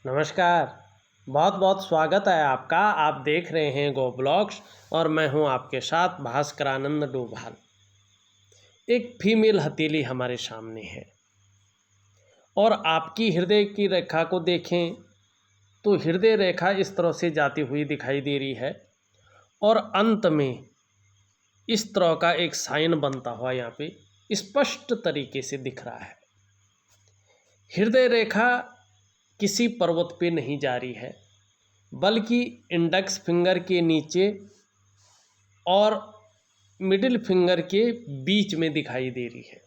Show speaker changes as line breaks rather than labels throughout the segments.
नमस्कार। बहुत बहुत स्वागत है आपका। आप देख रहे हैं गो ब्लॉग्स और मैं हूं आपके साथ भास्करानंद डोभाल। एक फीमेल हथेली हमारे सामने है और आपकी हृदय की रेखा को देखें तो हृदय रेखा इस तरह से जाती हुई दिखाई दे रही है और अंत में इस तरह का एक साइन बनता हुआ यहाँ पे स्पष्ट तरीके से दिख रहा है। हृदय रेखा किसी पर्वत पे नहीं जा रही है बल्कि इंडेक्स फिंगर के नीचे और मिडिल फिंगर के बीच में दिखाई दे रही है।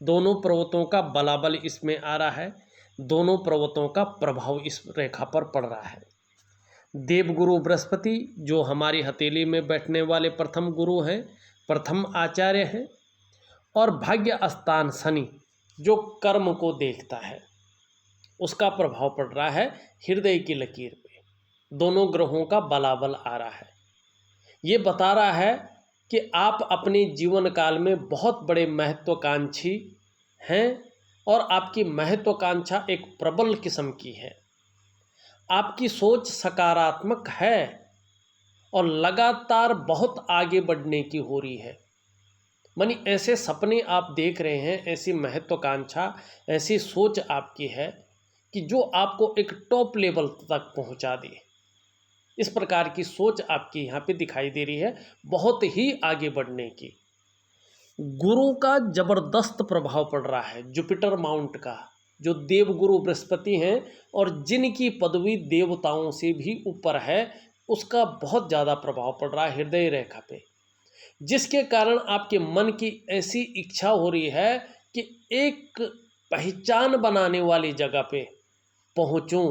दोनों पर्वतों का बलाबल इसमें आ रहा है, दोनों पर्वतों का प्रभाव इस रेखा पर पड़ रहा है। देवगुरु बृहस्पति जो हमारी हथेली में बैठने वाले प्रथम गुरु हैं, प्रथम आचार्य हैं, और भाग्य स्थान शनि जो कर्म को देखता है, उसका प्रभाव पड़ रहा है हृदय की लकीर पे। दोनों ग्रहों का बलाबल आ रहा है। ये बता रहा है कि आप अपने जीवन काल में बहुत बड़े महत्वाकांक्षी हैं और आपकी महत्वाकांक्षा एक प्रबल किस्म की है। आपकी सोच सकारात्मक है और लगातार बहुत आगे बढ़ने की हो रही है। मानी ऐसे सपने आप देख रहे हैं, ऐसी महत्वाकांक्षा, ऐसी सोच आपकी है कि जो आपको एक टॉप लेवल तक पहुंचा दे। इस प्रकार की सोच आपकी यहाँ पे दिखाई दे रही है, बहुत ही आगे बढ़ने की। गुरु का जबरदस्त प्रभाव पड़ रहा है, जुपिटर माउंट का, जो देवगुरु बृहस्पति हैं और जिनकी पदवी देवताओं से भी ऊपर है, उसका बहुत ज़्यादा प्रभाव पड़ रहा है हृदय रेखा पे, जिसके कारण आपके मन की ऐसी इच्छा हो रही है कि एक पहचान बनाने वाली जगह पे पहुँचूं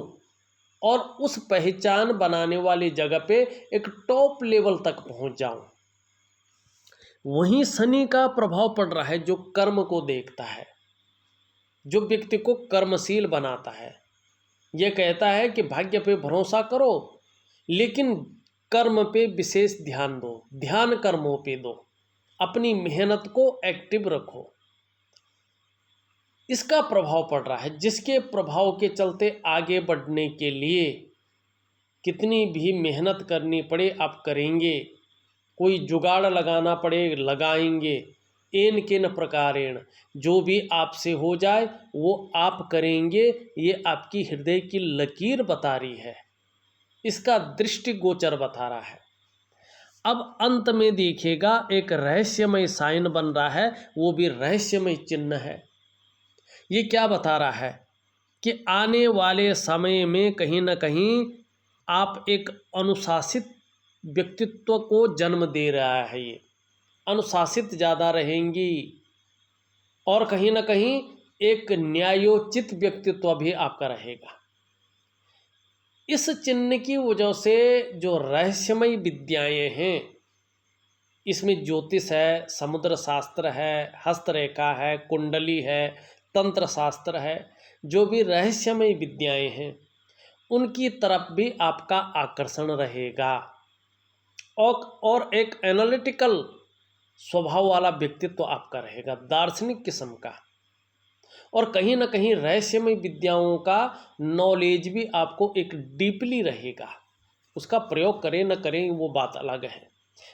और उस पहचान बनाने वाली जगह पे एक टॉप लेवल तक पहुंच जाऊं। वहीं शनि का प्रभाव पड़ रहा है जो कर्म को देखता है, जो व्यक्ति को कर्मशील बनाता है। यह कहता है कि भाग्य पे भरोसा करो लेकिन कर्म पे विशेष ध्यान दो, ध्यान कर्मों पे दो, अपनी मेहनत को एक्टिव रखो। इसका प्रभाव पड़ रहा है, जिसके प्रभाव के चलते आगे बढ़ने के लिए कितनी भी मेहनत करनी पड़े आप करेंगे, कोई जुगाड़ लगाना पड़े लगाएंगे, एन केन प्रकारेण जो भी आपसे हो जाए वो आप करेंगे। ये आपकी हृदय की लकीर बता रही है, इसका दृष्टिगोचर बता रहा है। अब अंत में देखिएगा एक रहस्यमय साइन बन रहा है, वो भी रहस्यमय चिन्ह है। ये क्या बता रहा है कि आने वाले समय में कहीं ना कहीं आप एक अनुशासित व्यक्तित्व को जन्म दे रहा है। ये अनुशासित ज़्यादा रहेंगी और कहीं ना कहीं एक न्यायोचित व्यक्तित्व भी आपका रहेगा। इस चिन्ह की वजह से जो रहस्यमय विद्याएं हैं, इसमें ज्योतिष है, समुद्र शास्त्र है, हस्तरेखा है, कुंडली है, तंत्र शास्त्र है, जो भी रहस्यमय विद्याएं हैं उनकी तरफ भी आपका आकर्षण रहेगा और एक एनालिटिकल स्वभाव वाला व्यक्तित्व आपका रहेगा, दार्शनिक किस्म का। और कहीं ना कहीं रहस्यमय विद्याओं का नॉलेज भी आपको एक डीपली रहेगा। उसका प्रयोग करें न करें वो बात अलग है,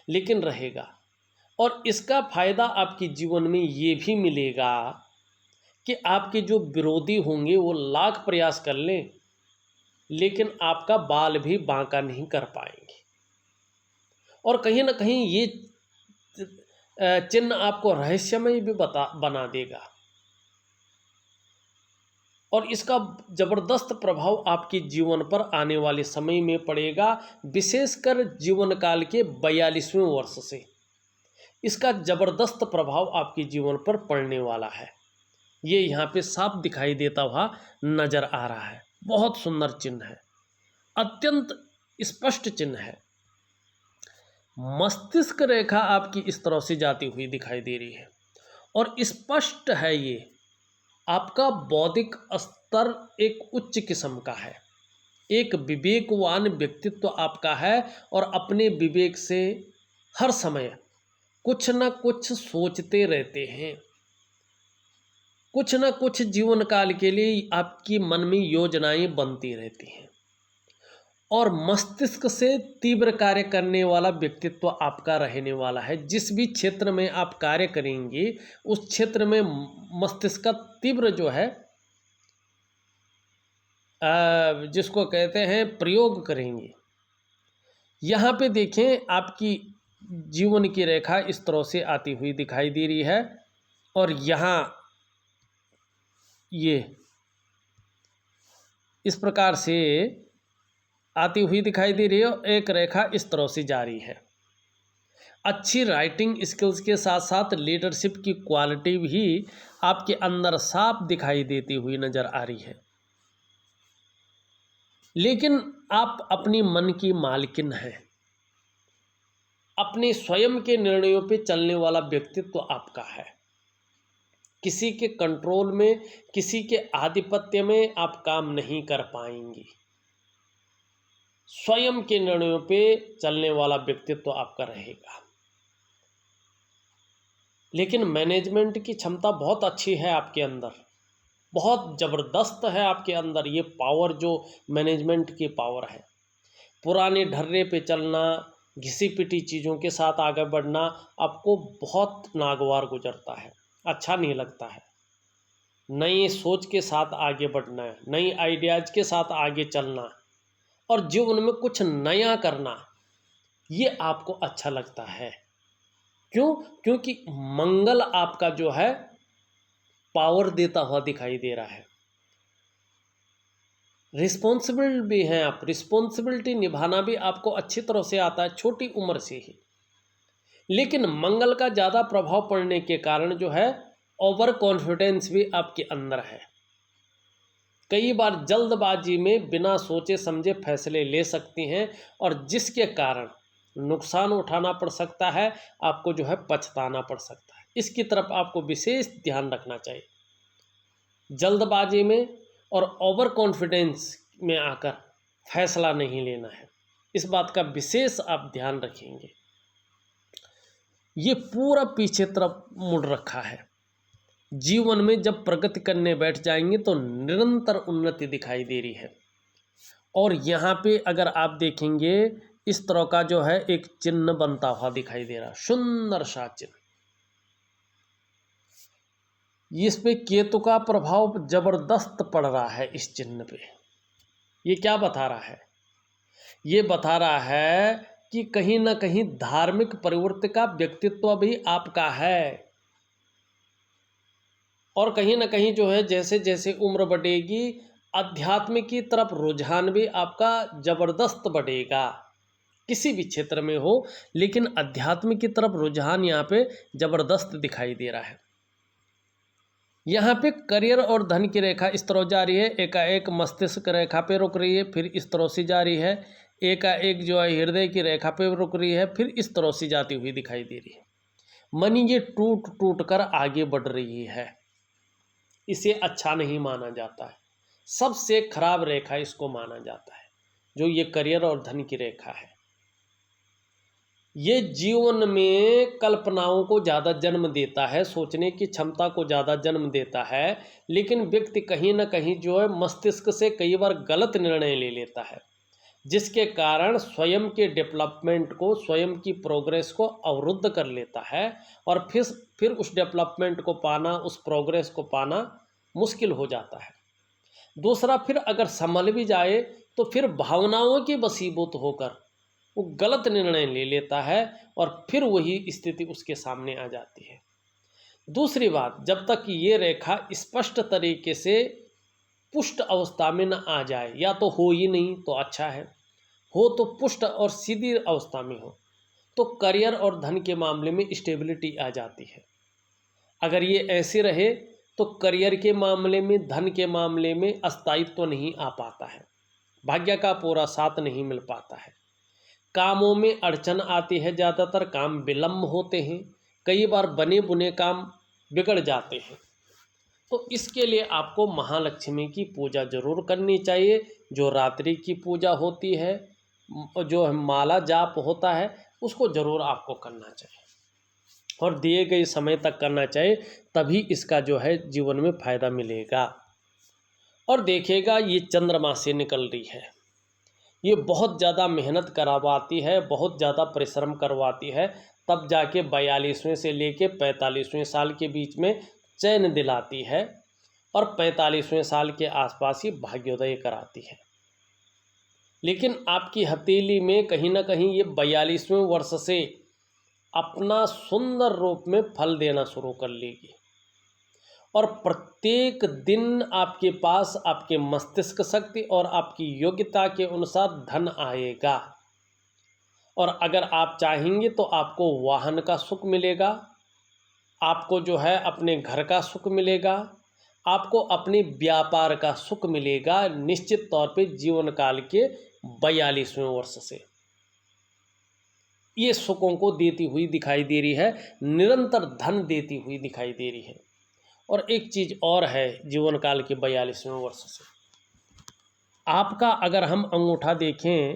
लेकिन रहेगा। और इसका फ़ायदा आपके जीवन में ये भी मिलेगा कि आपके जो विरोधी होंगे वो लाख प्रयास कर लें लेकिन आपका बाल भी बांका नहीं कर पाएंगे। और कहीं ना कहीं ये चिन्ह आपको रहस्यमय भी बना देगा और इसका जबरदस्त प्रभाव आपके जीवन पर आने वाले समय में पड़ेगा, विशेषकर जीवन काल के 42वें वर्ष से इसका जबरदस्त प्रभाव आपके जीवन पर पड़ने वाला है। ये यहाँ पे साफ दिखाई देता हुआ नजर आ रहा है। बहुत सुंदर चिन्ह है, अत्यंत स्पष्ट चिन्ह है। मस्तिष्क रेखा आपकी इस तरह से जाती हुई दिखाई दे रही है और स्पष्ट है ये आपका बौद्धिक स्तर एक उच्च किस्म का है, एक विवेकवान व्यक्तित्व आपका है और अपने विवेक से हर समय कुछ न कुछ सोचते रहते हैं, कुछ न कुछ जीवन काल के लिए आपकी मन में योजनाएं बनती रहती हैं और मस्तिष्क से तीव्र कार्य करने वाला व्यक्तित्व आपका रहने वाला है। जिस भी क्षेत्र में आप कार्य करेंगे उस क्षेत्र में मस्तिष्क का तीव्र जो है जिसको कहते हैं प्रयोग करेंगे। यहाँ पे देखें आपकी जीवन की रेखा इस तरह से आती हुई दिखाई दे रही है और यहाँ ये इस प्रकार से आती हुई दिखाई दे रही है और एक रेखा इस तरह से जा रही है। अच्छी राइटिंग स्किल्स के साथ साथ लीडरशिप की क्वालिटी भी आपके अंदर साफ दिखाई देती हुई नज़र आ रही है। लेकिन आप अपनी मन की मालकिन हैं। अपने स्वयं के निर्णयों पे चलने वाला व्यक्तित्व आपका है। किसी के कंट्रोल में, किसी के आधिपत्य में आप काम नहीं कर पाएंगी। स्वयं के निर्णयों पे चलने वाला व्यक्तित्व आपका रहेगा। लेकिन मैनेजमेंट की क्षमता बहुत अच्छी है आपके अंदर, बहुत ज़बरदस्त है आपके अंदर ये पावर, जो मैनेजमेंट की पावर है। पुराने ढर्रे पे चलना, घिसी पिटी चीज़ों के साथ आगे बढ़ना आपको बहुत नागवार गुजरता है, अच्छा नहीं लगता है। नई सोच के साथ आगे बढ़ना है, नई आइडियाज़ के साथ आगे चलना और जीवन में कुछ नया करना, ये आपको अच्छा लगता है। क्यों? क्योंकि मंगल आपका जो है पावर देता हुआ दिखाई दे रहा है। रिस्पॉन्सिबल भी हैं आप, रिस्पॉन्सिबिलिटी निभाना भी आपको अच्छी तरह से आता है छोटी उम्र से ही। लेकिन मंगल का ज़्यादा प्रभाव पड़ने के कारण जो है ओवर कॉन्फिडेंस भी आपके अंदर है। कई बार जल्दबाजी में बिना सोचे समझे फैसले ले सकती हैं और जिसके कारण नुकसान उठाना पड़ सकता है, आपको जो है पछताना पड़ सकता है। इसकी तरफ आपको विशेष ध्यान रखना चाहिए। जल्दबाजी में और ओवर कॉन्फिडेंस में आकर फैसला नहीं लेना है, इस बात का विशेष आप ध्यान रखेंगे। ये पूरा पीछे तरफ मुड़ रखा है। जीवन में जब प्रगति करने बैठ जाएंगे तो निरंतर उन्नति दिखाई दे रही है। और यहाँ पे अगर आप देखेंगे इस तरह का जो है एक चिन्ह बनता हुआ दिखाई दे रहा, सुंदर सा चिन्ह। इस पे केतु का प्रभाव जबरदस्त पड़ रहा है इस चिन्ह पे। ये क्या बता रहा है? ये बता रहा है कि कहीं ना कहीं धार्मिक प्रवृत्ति का व्यक्तित्व भी आपका है और कहीं ना कहीं जो है जैसे जैसे उम्र बढ़ेगी अध्यात्म की तरफ रुझान भी आपका जबरदस्त बढ़ेगा। किसी भी क्षेत्र में हो, लेकिन अध्यात्म की तरफ रुझान यहाँ पे जबरदस्त दिखाई दे रहा है। यहाँ पे करियर और धन की रेखा इस तरह जा रही है, एकाएक मस्तिष्क रेखा पे रुक रही है, फिर इस तरह से जा रही है। एकाएक जो है हृदय की रेखा पे रुक रही है, फिर इस तरह से जाती हुई दिखाई दे रही है। मनी ये टूट टूट कर आगे बढ़ रही है, इसे अच्छा नहीं माना जाता है। सबसे खराब रेखा इसको माना जाता है, जो ये करियर और धन की रेखा है। ये जीवन में कल्पनाओं को ज़्यादा जन्म देता है, सोचने की क्षमता को ज़्यादा जन्म देता है, लेकिन व्यक्ति कहीं ना कहीं जो है मस्तिष्क से कई बार गलत निर्णय ले लेता है, जिसके कारण स्वयं के डेवलपमेंट को, स्वयं की प्रोग्रेस को अवरुद्ध कर लेता है और फिर उस डेवलपमेंट को पाना, उस प्रोग्रेस को पाना मुश्किल हो जाता है। दूसरा, फिर अगर संभल भी जाए तो फिर भावनाओं के वशीभूत होकर वो गलत निर्णय ले लेता है और फिर वही स्थिति उसके सामने आ जाती है। दूसरी बात, जब तक ये रेखा स्पष्ट तरीके से पुष्ट अवस्था में न आ जाए, या तो हो ही नहीं तो अच्छा है, हो तो पुष्ट और सीधी अवस्था में हो, तो करियर और धन के मामले में स्टेबिलिटी आ जाती है। अगर ये ऐसे रहे तो करियर के मामले में, धन के मामले में अस्थायित्व नहीं आ पाता है, भाग्य का पूरा साथ नहीं मिल पाता है। कामों में अड़चन आती है, ज़्यादातर काम विलम्ब होते हैं, कई बार बने बुने काम बिगड़ जाते हैं। तो इसके लिए आपको महालक्ष्मी की पूजा जरूर करनी चाहिए। जो रात्रि की पूजा होती है, जो माला जाप होता है, उसको ज़रूर आपको करना चाहिए। और दिए गए समय तक करना चाहिए, तभी इसका जो है जीवन में फायदा मिलेगा। और देखिएगा ये चंद्रमा से निकल रही है, ये बहुत ज़्यादा मेहनत करवाती है, बहुत ज़्यादा परिश्रम करवाती है, तब जाके 42वें से लेके 45वें साल के बीच में चैन दिलाती है और 45वें साल के आसपास ही भाग्योदय कराती है। लेकिन आपकी हथेली में कहीं ना कहीं ये 42वें वर्ष से अपना सुंदर रूप में फल देना शुरू कर लेगी और प्रत्येक दिन आपके पास आपके मस्तिष्क शक्ति और आपकी योग्यता के अनुसार धन आएगा। और अगर आप चाहेंगे तो आपको वाहन का सुख मिलेगा, आपको जो है अपने घर का सुख मिलेगा, आपको अपने व्यापार का सुख मिलेगा, निश्चित तौर पे जीवन काल के 42वें वर्ष से ये सुखों को देती हुई दिखाई दे रही है, निरंतर धन देती हुई दिखाई दे रही है। और एक चीज़ और है, जीवन काल के 42वें वर्ष से आपका अगर हम अंगूठा देखें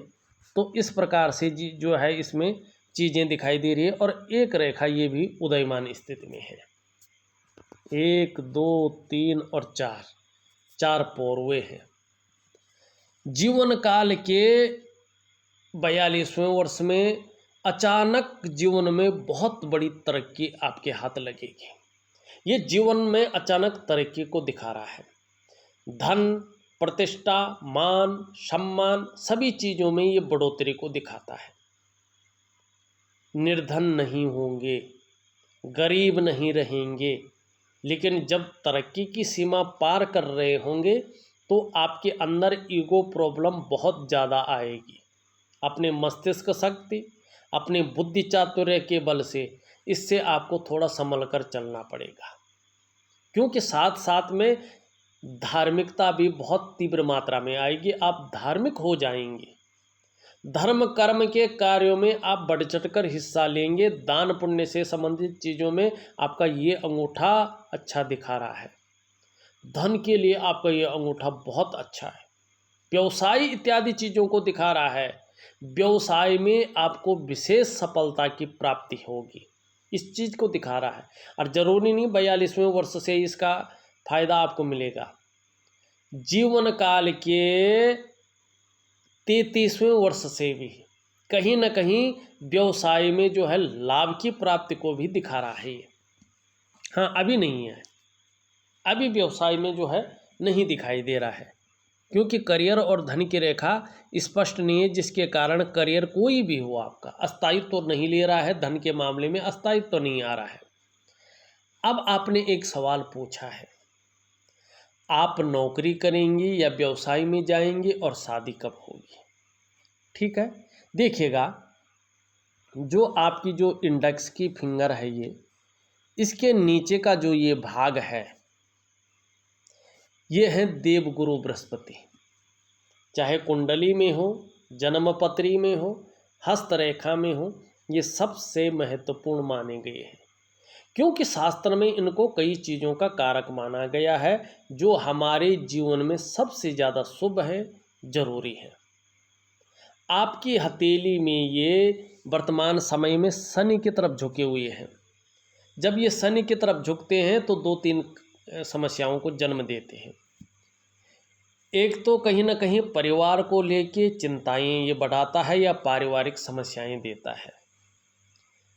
तो इस प्रकार से जो है इसमें चीज़ें दिखाई दे रही है और एक रेखा ये भी उदयमान स्थिति में है। 1 2 3 और 4 पौरवे हैं। जीवन काल के 42वें वर्ष में अचानक जीवन में बहुत बड़ी तरक्की आपके हाथ लगेगी। ये जीवन में अचानक तरक्की को दिखा रहा है। धन, प्रतिष्ठा, मान, सम्मान सभी चीज़ों में ये बढ़ोतरी को दिखाता है। निर्धन नहीं होंगे, गरीब नहीं रहेंगे, लेकिन जब तरक्की की सीमा पार कर रहे होंगे तो आपके अंदर ईगो प्रॉब्लम बहुत ज़्यादा आएगी। अपने मस्तिष्क शक्ति, अपने बुद्धि चातुर्य के बल से इससे आपको थोड़ा संभल कर चलना पड़ेगा, क्योंकि साथ साथ में धार्मिकता भी बहुत तीव्र मात्रा में आएगी। आप धार्मिक हो जाएंगे, धर्म कर्म के कार्यों में आप बढ़ चढ़कर हिस्सा लेंगे। दान पुण्य से संबंधित चीज़ों में आपका ये अंगूठा अच्छा दिखा रहा है। धन के लिए आपका ये अंगूठा बहुत अच्छा है। व्यवसाय इत्यादि चीज़ों को दिखा रहा है। व्यवसाय में आपको विशेष सफलता की प्राप्ति होगी, इस चीज़ को दिखा रहा है। और ज़रूरी नहीं 42वें वर्ष से इसका फायदा आपको मिलेगा। जीवन काल के 33वें वर्ष से भी कहीं ना कहीं व्यवसाय में जो है लाभ की प्राप्ति को भी दिखा रहा है ये। हाँ, अभी नहीं है, अभी व्यवसाय में जो है नहीं दिखाई दे रहा है, क्योंकि करियर और धन की रेखा स्पष्ट नहीं है, जिसके कारण करियर कोई भी हो आपका अस्थायित्व तो नहीं ले रहा है, धन के मामले में अस्थायित्व तो नहीं आ रहा है। अब आपने एक सवाल पूछा है, आप नौकरी करेंगे या व्यवसाय में जाएंगे और शादी कब होगी? ठीक है, देखिएगा जो आपकी जो इंडेक्स की फिंगर है ये, इसके नीचे का जो ये भाग है ये है देवगुरु बृहस्पति। चाहे कुंडली में हो, जन्मपत्री में हो, हस्तरेखा में हो, ये सबसे महत्वपूर्ण माने गए हैं, क्योंकि शास्त्र में इनको कई चीज़ों का कारक माना गया है जो हमारे जीवन में सबसे ज़्यादा शुभ है, जरूरी है। आपकी हथेली में ये वर्तमान समय में शनि की तरफ झुके हुए हैं। जब ये शनि की तरफ झुकते हैं तो 2-3 समस्याओं को जन्म देते हैं। एक तो कहीं ना कहीं परिवार को लेके चिंताएं ये बढ़ाता है या पारिवारिक समस्याएं देता है।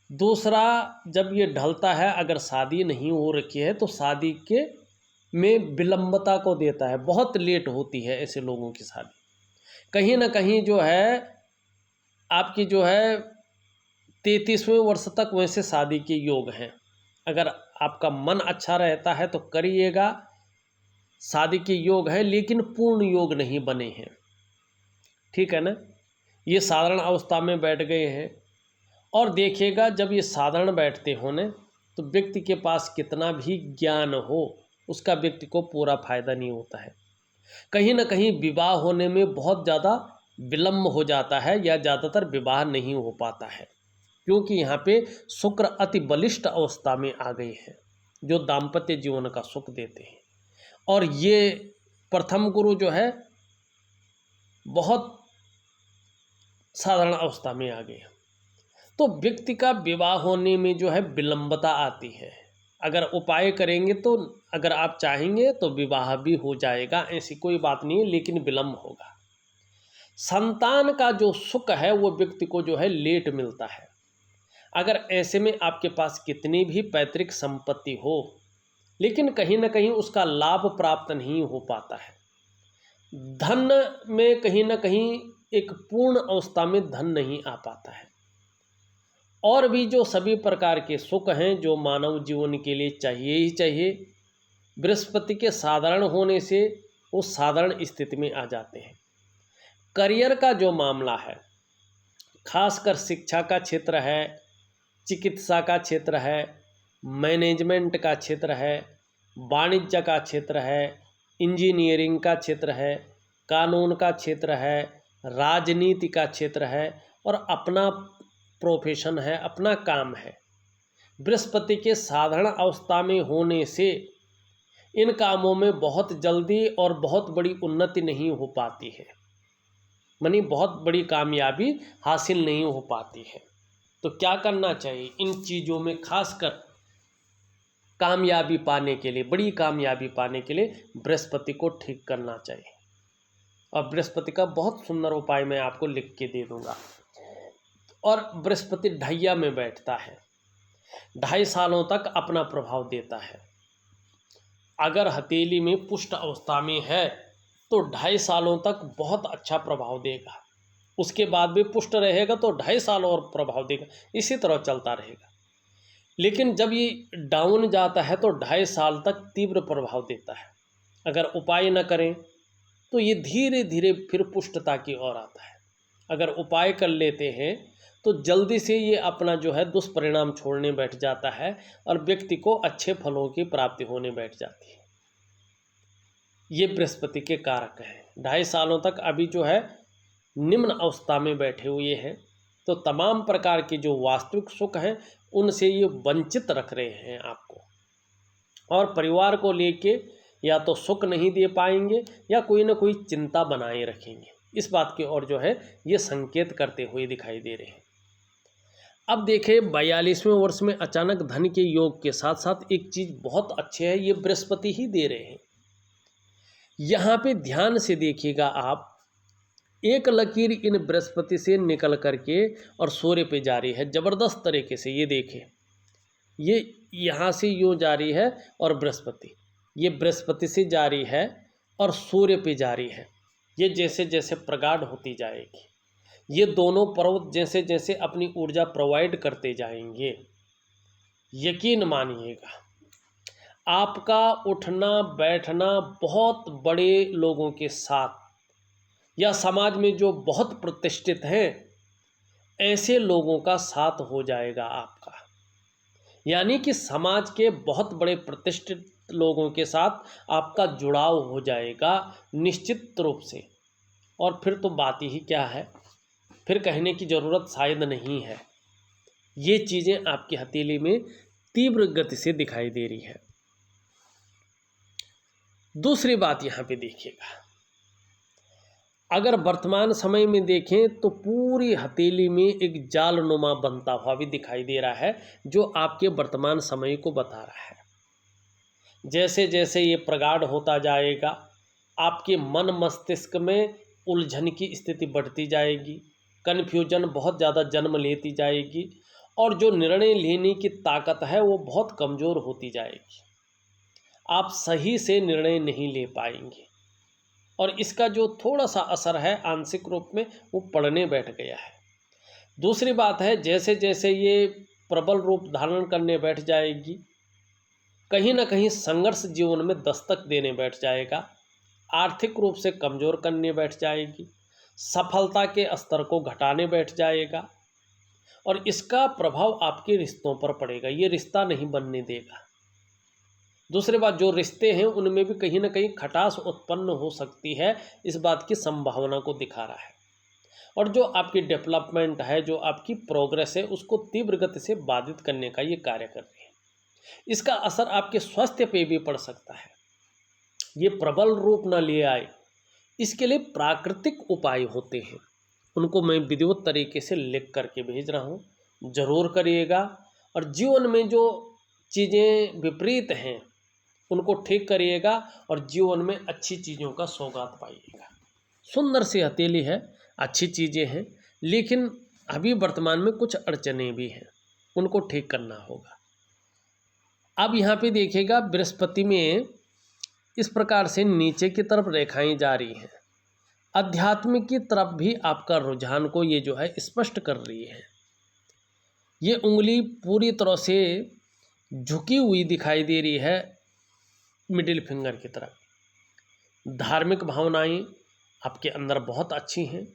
दूसरा, जब ये ढलता है, अगर शादी नहीं हो रखी है तो शादी के में विलंबता को देता है, बहुत लेट होती है ऐसे लोगों की शादी। कहीं ना कहीं जो है आपकी जो है 33वें वर्ष तक वैसे शादी के योग हैं। अगर आपका मन अच्छा रहता है तो करिएगा, शादी के योग है, लेकिन पूर्ण योग नहीं बने हैं। ठीक है ना, ये साधारण अवस्था में बैठ गए हैं। और देखिएगा जब ये साधारण बैठते हो न, तो व्यक्ति के पास कितना भी ज्ञान हो उसका व्यक्ति को पूरा फायदा नहीं होता है। कहीं ना कहीं विवाह होने में बहुत ज़्यादा विलम्ब हो जाता है या ज़्यादातर विवाह नहीं हो पाता है, क्योंकि यहाँ पे शुक्र अति बलिष्ठ अवस्था में आ गए हैं जो दाम्पत्य जीवन का सुख देते हैं। और ये प्रथम गुरु जो है बहुत साधारण अवस्था में आ गए। तो व्यक्ति का विवाह होने में जो है विलंबता आती है। अगर उपाय करेंगे तो अगर आप चाहेंगे तो विवाह भी हो जाएगा, ऐसी कोई बात नहीं है, लेकिन विलंब होगा। संतान का जो सुख है वो व्यक्ति को जो है लेट मिलता है। अगर ऐसे में आपके पास कितनी भी पैतृक संपत्ति हो, लेकिन कहीं ना कहीं उसका लाभ प्राप्त नहीं हो पाता है। धन में कहीं ना कहीं एक पूर्ण अवस्था में धन नहीं आ पाता है। और भी जो सभी प्रकार के सुख हैं जो मानव जीवन के लिए चाहिए ही चाहिए, बृहस्पति के साधारण होने से वो साधारण स्थिति में आ जाते हैं। करियर का जो मामला है, खासकर शिक्षा का क्षेत्र है, चिकित्सा का क्षेत्र है, मैनेजमेंट का क्षेत्र है, वाणिज्य का क्षेत्र है, इंजीनियरिंग का क्षेत्र है, कानून का क्षेत्र है, राजनीति का क्षेत्र है और अपना प्रोफेशन है, अपना काम है, बृहस्पति के साधारण अवस्था में होने से इन कामों में बहुत जल्दी और बहुत बड़ी उन्नति नहीं हो पाती है, मानी बहुत बड़ी कामयाबी हासिल नहीं हो पाती है। तो क्या करना चाहिए इन चीज़ों में, खासकर कामयाबी पाने के लिए, बड़ी कामयाबी पाने के लिए बृहस्पति को ठीक करना चाहिए। और बृहस्पति का बहुत सुंदर उपाय मैं आपको लिख के दे दूंगा। और बृहस्पति ढैया में बैठता है, 2.5 सालों तक अपना प्रभाव देता है। अगर हथेली में पुष्ट अवस्था में है तो 2.5 सालों तक बहुत अच्छा प्रभाव देगा। उसके बाद भी पुष्ट रहेगा तो 2.5 साल और प्रभाव देगा, इसी तरह चलता रहेगा। लेकिन जब ये डाउन जाता है तो 2.5 साल तक तीव्र प्रभाव देता है। अगर उपाय न करें तो ये धीरे धीरे फिर पुष्टता की ओर आता है। अगर उपाय कर लेते हैं तो जल्दी से ये अपना जो है दुष्परिणाम छोड़ने बैठ जाता है और व्यक्ति को अच्छे फलों की प्राप्ति होने बैठ जाती है। ये बृहस्पति के कारक हैं। 2.5 सालों तक अभी जो है निम्न अवस्था में बैठे हुए हैं, तो तमाम प्रकार के जो वास्तविक सुख हैं उनसे ये वंचित रख रहे हैं आपको, और परिवार को लेके या तो सुख नहीं दे पाएंगे या कोई ना कोई चिंता बनाए रखेंगे। इस बात की ओर जो है ये संकेत करते हुए दिखाई दे रहे हैं। अब देखें 42वें वर्ष में अचानक धन के योग के साथ साथ एक चीज़ बहुत अच्छी है, ये बृहस्पति ही दे रहे हैं। यहाँ पे ध्यान से देखिएगा आप, एक लकीर इन बृहस्पति से निकल करके और सूर्य पे जा रही है ज़बरदस्त तरीके से। ये देखें, ये यहाँ से यूँ जा रही है और बृहस्पति, ये बृहस्पति से जा रही है और सूर्य पे जा रही है। ये जैसे जैसे प्रगाढ़ होती जाएगी, ये दोनों पर्वत जैसे जैसे अपनी ऊर्जा प्रोवाइड करते जाएंगे, यकीन मानिएगा आपका उठना बैठना बहुत बड़े लोगों के साथ या समाज में जो बहुत प्रतिष्ठित हैं ऐसे लोगों का साथ हो जाएगा आपका। यानी कि समाज के बहुत बड़े प्रतिष्ठित लोगों के साथ आपका जुड़ाव हो जाएगा निश्चित रूप से। और फिर तो बात ही क्या है, फिर कहने की ज़रूरत शायद नहीं है। ये चीज़ें आपकी हथेली में तीव्र गति से दिखाई दे रही है। दूसरी बात यहाँ पे देखिएगा, अगर वर्तमान समय में देखें तो पूरी हथेली में एक जालनुमा बनता हुआ भी दिखाई दे रहा है, जो आपके वर्तमान समय को बता रहा है। जैसे जैसे ये प्रगाढ़ होता जाएगा आपके मन मस्तिष्क में उलझन की स्थिति बढ़ती जाएगी, कन्फ्यूजन बहुत ज़्यादा जन्म लेती जाएगी और जो निर्णय लेने की ताकत है वो बहुत कमज़ोर होती जाएगी। आप सही से निर्णय नहीं ले पाएंगे और इसका जो थोड़ा सा असर है आंशिक रूप में वो पड़ने बैठ गया है। दूसरी बात है, जैसे जैसे ये प्रबल रूप धारण करने बैठ जाएगी, कहीं ना कहीं संघर्ष जीवन में दस्तक देने बैठ जाएगा, आर्थिक रूप से कमज़ोर करने बैठ जाएगी, सफलता के स्तर को घटाने बैठ जाएगा और इसका प्रभाव आपके रिश्तों पर पड़ेगा। ये रिश्ता नहीं बनने देगा। दूसरी बात, जो रिश्ते हैं उनमें भी कहीं ना कहीं खटास उत्पन्न हो सकती है, इस बात की संभावना को दिखा रहा है। और जो आपकी डेवलपमेंट है, जो आपकी प्रोग्रेस है, उसको तीव्र गति से बाधित करने का ये कार्य कर रही है। इसका असर आपके स्वास्थ्य पे भी पड़ सकता है। ये प्रबल रूप न ले आए, इसके लिए प्राकृतिक उपाय होते हैं, उनको मैं विधिवत तरीके से लिख करके भेज रहा हूँ। जरूर करिएगा। और जीवन में जो चीज़ें विपरीत हैं उनको ठीक करिएगा और जीवन में अच्छी चीज़ों का सौगात पाइएगा। सुंदर सी हथेली है, अच्छी चीज़ें हैं, लेकिन अभी वर्तमान में कुछ अड़चनें भी हैं, उनको ठीक करना होगा। अब यहाँ पे देखिएगा बृहस्पति में इस प्रकार से नीचे की तरफ रेखाएं जा रही हैं, अध्यात्म की तरफ भी आपका रुझान को ये जो है स्पष्ट कर रही है। ये उंगली पूरी तरह से झुकी हुई दिखाई दे रही है मिडिल फिंगर की तरफ। धार्मिक भावनाएं आपके अंदर बहुत अच्छी हैं,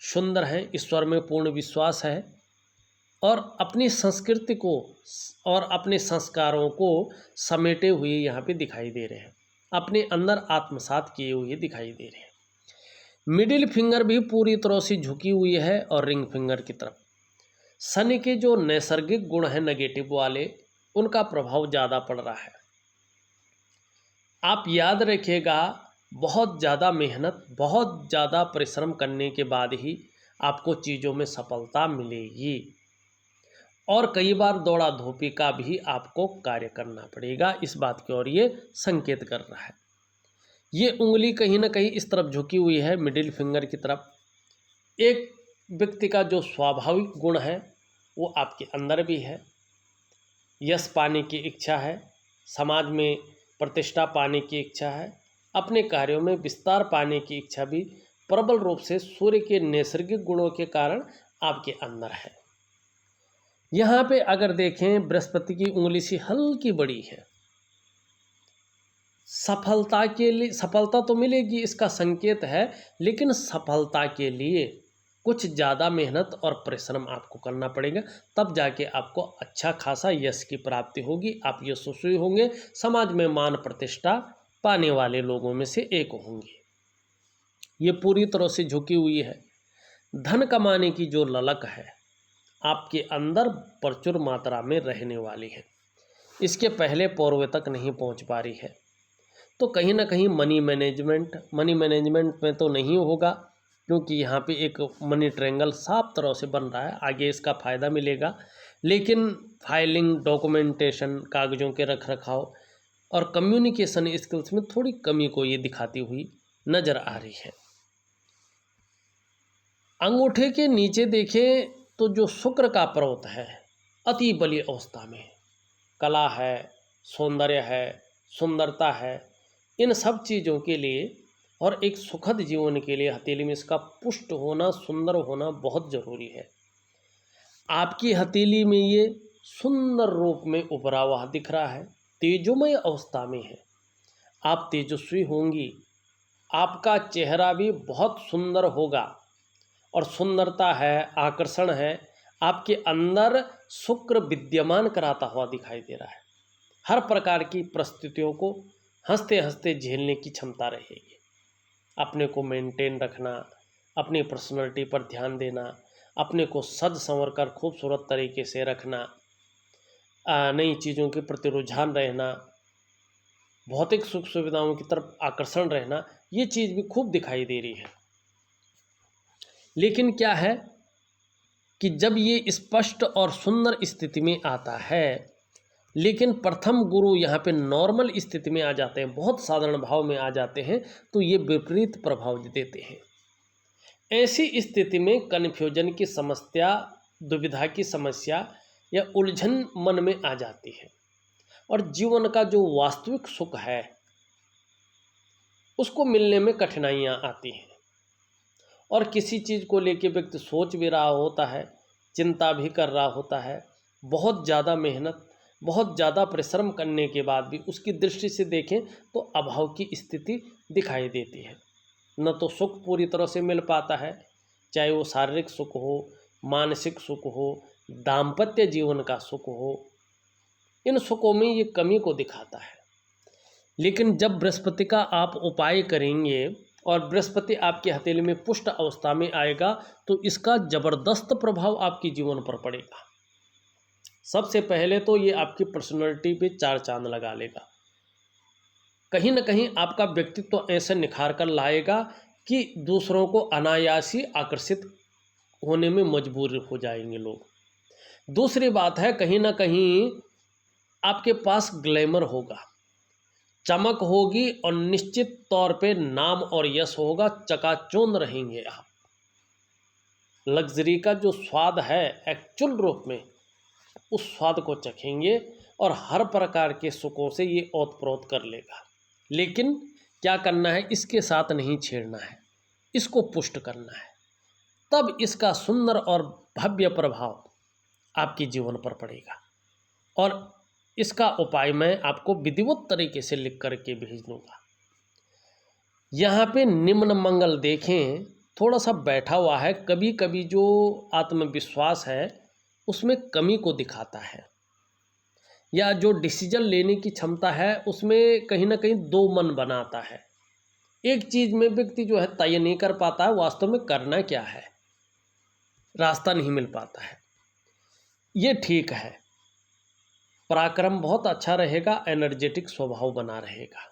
सुंदर हैं, ईश्वर में पूर्ण विश्वास है और अपनी संस्कृति को और अपने संस्कारों को समेटे हुए यहाँ पे दिखाई दे रहे हैं, अपने अंदर आत्मसात किए हुए दिखाई दे रहे हैं। मिडिल फिंगर भी पूरी तरह से झुकी हुई है और रिंग फिंगर की तरफ। शनि के जो नैसर्गिक गुण हैं नेगेटिव वाले, उनका प्रभाव ज़्यादा पड़ रहा है। आप याद रखिएगा, बहुत ज़्यादा मेहनत, बहुत ज़्यादा परिश्रम करने के बाद ही आपको चीज़ों में सफलता मिलेगी और कई बार दौड़ा धोपी का भी आपको कार्य करना पड़ेगा। इस बात की ओर ये संकेत कर रहा है। ये उंगली कहीं ना कहीं इस तरफ झुकी हुई है मिडिल फिंगर की तरफ। एक व्यक्ति का जो स्वाभाविक गुण है वो आपके अंदर भी है। यश पाने की इच्छा है, समाज में प्रतिष्ठा पाने की इच्छा है, अपने कार्यों में विस्तार पाने की इच्छा भी प्रबल रूप से सूर्य के नैसर्गिक गुणों के कारण आपके अंदर है। यहाँ पे अगर देखें बृहस्पति की उंगली सी हल्की बड़ी है, सफलता के लिए, सफलता तो मिलेगी इसका संकेत है, लेकिन सफलता के लिए कुछ ज़्यादा मेहनत और परिश्रम आपको करना पड़ेगा, तब जाके आपको अच्छा खासा यश की प्राप्ति होगी। आप यशस्वी होंगे, समाज में मान प्रतिष्ठा पाने वाले लोगों में से एक होंगे। ये पूरी तरह से झुकी हुई है। धन कमाने की जो ललक है आपके अंदर प्रचुर मात्रा में रहने वाली है, इसके पहले पूर्व तक नहीं पहुंच पा रही है। तो कहीं ना कहीं मनी मैनेजमेंट में तो नहीं होगा, क्योंकि यहाँ पे एक मनी ट्रायंगल साफ तरह से बन रहा है। आगे इसका फ़ायदा मिलेगा, लेकिन फाइलिंग, डॉक्यूमेंटेशन, कागज़ों के रख रखाव और कम्युनिकेशन स्किल्स में थोड़ी कमी को ये दिखाती हुई नज़र आ रही है। अंगूठे के नीचे देखें तो जो शुक्र का पर्वत है अति बली अवस्था में, कला है, सौंदर्य है, सुंदरता है, इन सब चीज़ों के लिए और एक सुखद जीवन के लिए हथेली में इसका पुष्ट होना, सुंदर होना बहुत ज़रूरी है। आपकी हथेली में ये सुंदर रूप में उभरा हुआ दिख रहा है, तेजोमय अवस्था में है। आप तेजस्वी होंगी, आपका चेहरा भी बहुत सुंदर होगा और सुंदरता है, आकर्षण है, आपके अंदर शुक्र विद्यमान कराता हुआ दिखाई दे रहा है। हर प्रकार की परिस्थितियों को हंसते हंसते झेलने की क्षमता रहेगी। अपने को मेंटेन रखना, अपनी पर्सनालिटी पर ध्यान देना, अपने को सज संवर कर खूबसूरत तरीके से रखना, नई चीज़ों के प्रति रुझान रहना, भौतिक सुख सुविधाओं की तरफ आकर्षण रहना, ये चीज़ भी खूब दिखाई दे रही है। लेकिन क्या है कि जब ये स्पष्ट और सुंदर स्थिति में आता है, लेकिन प्रथम गुरु यहाँ पे नॉर्मल स्थिति में आ जाते हैं, बहुत साधारण भाव में आ जाते हैं, तो ये विपरीत प्रभाव देते हैं। ऐसी स्थिति में कन्फ्यूजन की समस्या, दुविधा की समस्या या उलझन मन में आ जाती है और जीवन का जो वास्तविक सुख है उसको मिलने में कठिनाइयाँ आती हैं। और किसी चीज़ को लेकर व्यक्ति सोच भी रहा होता है, चिंता भी कर रहा होता है, बहुत ज़्यादा मेहनत, बहुत ज़्यादा परिश्रम करने के बाद भी उसकी दृष्टि से देखें तो अभाव की स्थिति दिखाई देती है। न तो सुख पूरी तरह से मिल पाता है, चाहे वो शारीरिक सुख हो, मानसिक सुख हो, दाम्पत्य जीवन का सुख हो, इन सुखों में ये कमी को दिखाता है। लेकिन जब बृहस्पति का आप उपाय करेंगे और बृहस्पति आपकी हथेली में पुष्ट अवस्था में आएगा तो इसका ज़बरदस्त प्रभाव आपके जीवन पर पड़ेगा। सबसे पहले तो ये आपकी पर्सनैलिटी पे चार चांद लगा लेगा। कहीं ना कहीं आपका व्यक्तित्व तो ऐसे निखार कर लाएगा कि दूसरों को अनायास ही आकर्षित होने में मजबूर हो जाएंगे लोग। दूसरी बात है, कहीं ना कहीं आपके पास ग्लैमर होगा, चमक होगी और निश्चित तौर पे नाम और यश होगा, चकाचौंध रहेंगे आप। लग्जरी का जो स्वाद है एक्चुअल रूप में, उस स्वाद को चखेंगे और हर प्रकार के सुखों से ये ओतप्रोत कर लेगा। लेकिन क्या करना है, इसके साथ नहीं छेड़ना है, इसको पुष्ट करना है, तब इसका सुंदर और भव्य प्रभाव आपके जीवन पर पड़ेगा। और इसका उपाय मैं आपको विधिवत तरीके से लिख करके भेज दूंगा। यहाँ पे निम्न मंगल देखें, थोड़ा सा बैठा हुआ है, कभी कभी जो आत्मविश्वास है उसमें कमी को दिखाता है, या जो डिसीजन लेने की क्षमता है उसमें कहीं ना कहीं दो मन बनाता है। एक चीज़ में व्यक्ति जो है तय नहीं कर पाता है वास्तव में करना क्या है, रास्ता नहीं मिल पाता है। ये ठीक है, पराक्रम बहुत अच्छा रहेगा, एनर्जेटिक स्वभाव बना रहेगा।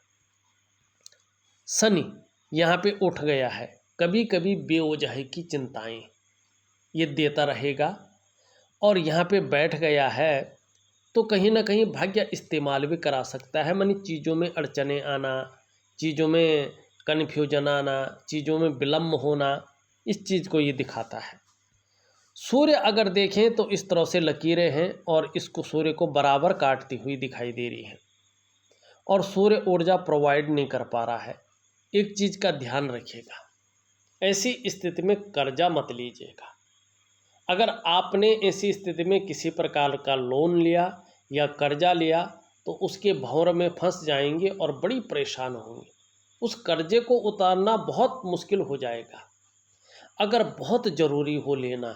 शनि यहाँ पे उठ गया है, कभी कभी बेवजह की चिंताएं ये देता रहेगा, और यहाँ पे बैठ गया है तो कहीं ना कहीं भाग्य इस्तेमाल भी करा सकता है। मानी चीज़ों में अड़चने आना, चीज़ों में कन्फ्यूजन आना, चीज़ों में विलम्ब होना, इस चीज़ को ये दिखाता है। सूर्य अगर देखें तो इस तरह से लकीरें हैं और इसको सूर्य को बराबर काटती हुई दिखाई दे रही है, और सूर्य ऊर्जा प्रोवाइड नहीं कर पा रहा है। एक चीज़ का ध्यान रखिएगा, ऐसी स्थिति में कर्जा मत लीजिएगा। अगर आपने ऐसी स्थिति में किसी प्रकार का लोन लिया या कर्जा लिया तो उसके भंवर में फंस जाएंगे और बड़ी परेशान होंगे। उस कर्जे को उतारना बहुत मुश्किल हो जाएगा। अगर बहुत ज़रूरी हो लेना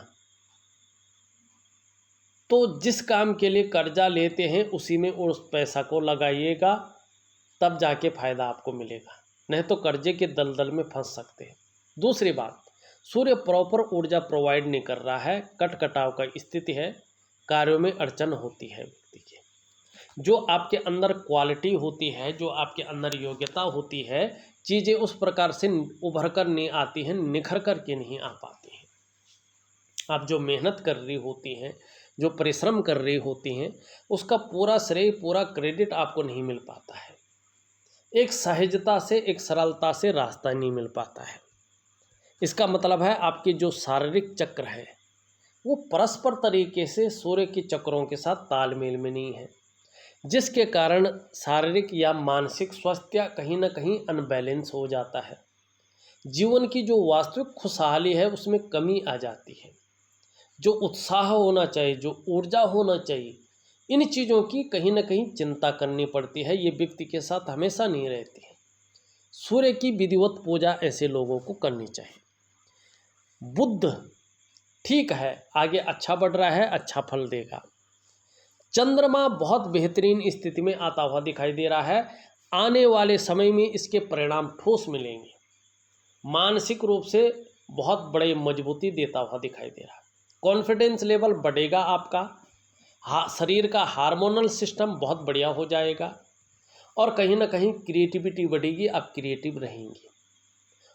तो जिस काम के लिए कर्जा लेते हैं उसी में उस पैसा को लगाइएगा, तब जाके फ़ायदा आपको मिलेगा, नहीं तो कर्जे के दलदल में फंस सकते हैं। दूसरी बात, सूर्य प्रॉपर ऊर्जा प्रोवाइड नहीं कर रहा है, कट कटाव का स्थिति है, कार्यों में अड़चन होती है। व्यक्ति के जो आपके अंदर क्वालिटी होती है, जो आपके अंदर योग्यता होती है, चीज़ें उस प्रकार से उभर कर नहीं आती हैं, निखर कर के नहीं आ पाती हैं। आप जो मेहनत कर रही होती हैं, जो परिश्रम कर रही होती हैं, उसका पूरा श्रेय, पूरा क्रेडिट आपको नहीं मिल पाता है। एक सहजता से, एक सरलता से रास्ता नहीं मिल पाता है। इसका मतलब है आपके जो शारीरिक चक्र है वो परस्पर तरीके से सूर्य के चक्रों के साथ तालमेल में नहीं है, जिसके कारण शारीरिक या मानसिक स्वास्थ्य कहीं ना कहीं अनबैलेंस हो जाता है। जीवन की जो वास्तविक खुशहाली है उसमें कमी आ जाती है। जो उत्साह होना चाहिए, जो ऊर्जा होना चाहिए, इन चीज़ों की कहीं ना कहीं चिंता करनी पड़ती है। ये व्यक्ति के साथ हमेशा नहीं रहती है। सूर्य की विधिवत पूजा ऐसे लोगों को करनी चाहिए। बुध ठीक है, आगे अच्छा बढ़ रहा है, अच्छा फल देगा। चंद्रमा बहुत बेहतरीन स्थिति में आता हुआ दिखाई दे रहा है। आने वाले समय में इसके परिणाम ठोस मिलेंगे। मानसिक रूप से बहुत बड़े मजबूती देता हुआ दिखाई दे रहा है। कॉन्फिडेंस लेवल बढ़ेगा आपका, शरीर का हार्मोनल सिस्टम बहुत बढ़िया हो जाएगा, और कहीं ना कहीं क्रिएटिविटी बढ़ेगी, आप क्रिएटिव रहेंगे,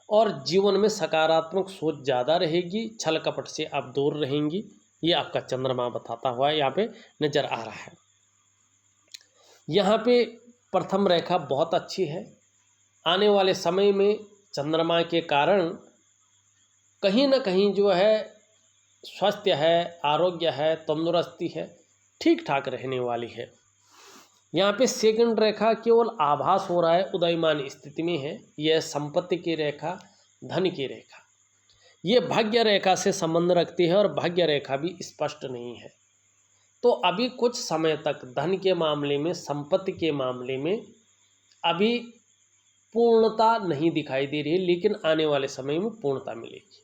और जीवन में सकारात्मक सोच ज़्यादा रहेगी, छल कपट से आप दूर रहेंगी। ये आपका चंद्रमा बताता हुआ यहाँ पे नज़र आ रहा है। यहाँ पे प्रथम रेखा बहुत अच्छी है। आने वाले समय में चंद्रमा के कारण कहीं ना कहीं जो है स्वास्थ्य है, आरोग्य है, तंदुरुस्ती है, ठीक ठाक रहने वाली है। यहाँ पे सेकंड रेखा केवल आभास हो रहा है, उदयमान स्थिति में है। यह संपत्ति की रेखा, धन की रेखा, ये भाग्य रेखा से संबंध रखती है, और भाग्य रेखा भी स्पष्ट नहीं है। तो अभी कुछ समय तक धन के मामले में, संपत्ति के मामले में अभी पूर्णता नहीं दिखाई दे रही है, लेकिन आने वाले समय में पूर्णता मिलेगी।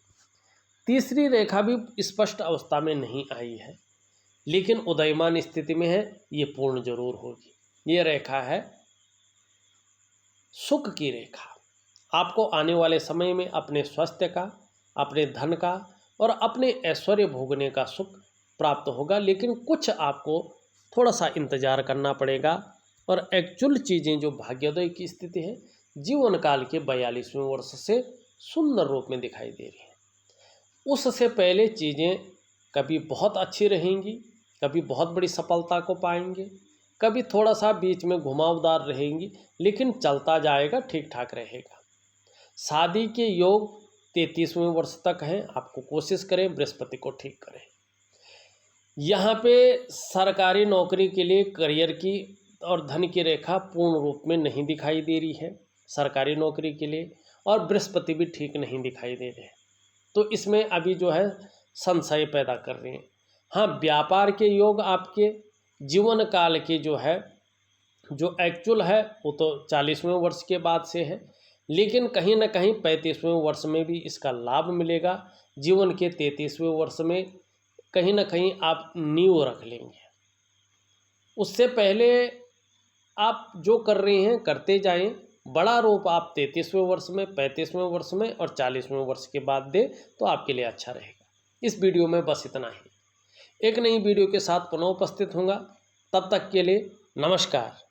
तीसरी रेखा भी स्पष्ट अवस्था में नहीं आई है, लेकिन उदयमान स्थिति में है, ये पूर्ण जरूर होगी। ये रेखा है सुख की रेखा। आपको आने वाले समय में अपने स्वास्थ्य का, अपने धन का और अपने ऐश्वर्य भोगने का सुख प्राप्त होगा, लेकिन कुछ आपको थोड़ा सा इंतजार करना पड़ेगा। और एक्चुअल चीज़ें जो भाग्योदय की स्थिति है, जीवन काल के 42वें वर्ष से सुंदर रूप में दिखाई दे रही हैं। उससे पहले चीज़ें कभी बहुत अच्छी रहेंगी, कभी बहुत बड़ी सफलता को पाएंगे, कभी थोड़ा सा बीच में घुमावदार रहेंगी, लेकिन चलता जाएगा, ठीक ठाक रहेगा। शादी के योग 33वें वर्ष तक हैं। आपको कोशिश करें बृहस्पति को ठीक करें। यहाँ पे सरकारी नौकरी के लिए करियर की और धन की रेखा पूर्ण रूप में नहीं दिखाई दे रही है सरकारी नौकरी के लिए, और बृहस्पति भी ठीक नहीं दिखाई दे रहे हैं, तो इसमें अभी जो है संशय पैदा कर रहे हैं। हाँ, व्यापार के योग आपके जीवन काल के जो है, जो एक्चुअल है वो तो 40वें वर्ष के बाद से है, लेकिन कहीं ना कहीं 35वें वर्ष में भी इसका लाभ मिलेगा। जीवन के 33वें वर्ष में कहीं ना कहीं आप नींव रख लेंगे। उससे पहले आप जो कर रहे हैं करते जाएं। बड़ा रोप आप 33वें वर्ष में, 35वें वर्ष में और 40वें वर्ष के बाद दें तो आपके लिए अच्छा रहेगा। इस वीडियो में बस इतना ही। एक नई वीडियो के साथ पुनः उपस्थित होऊंगा। तब तक के लिए नमस्कार।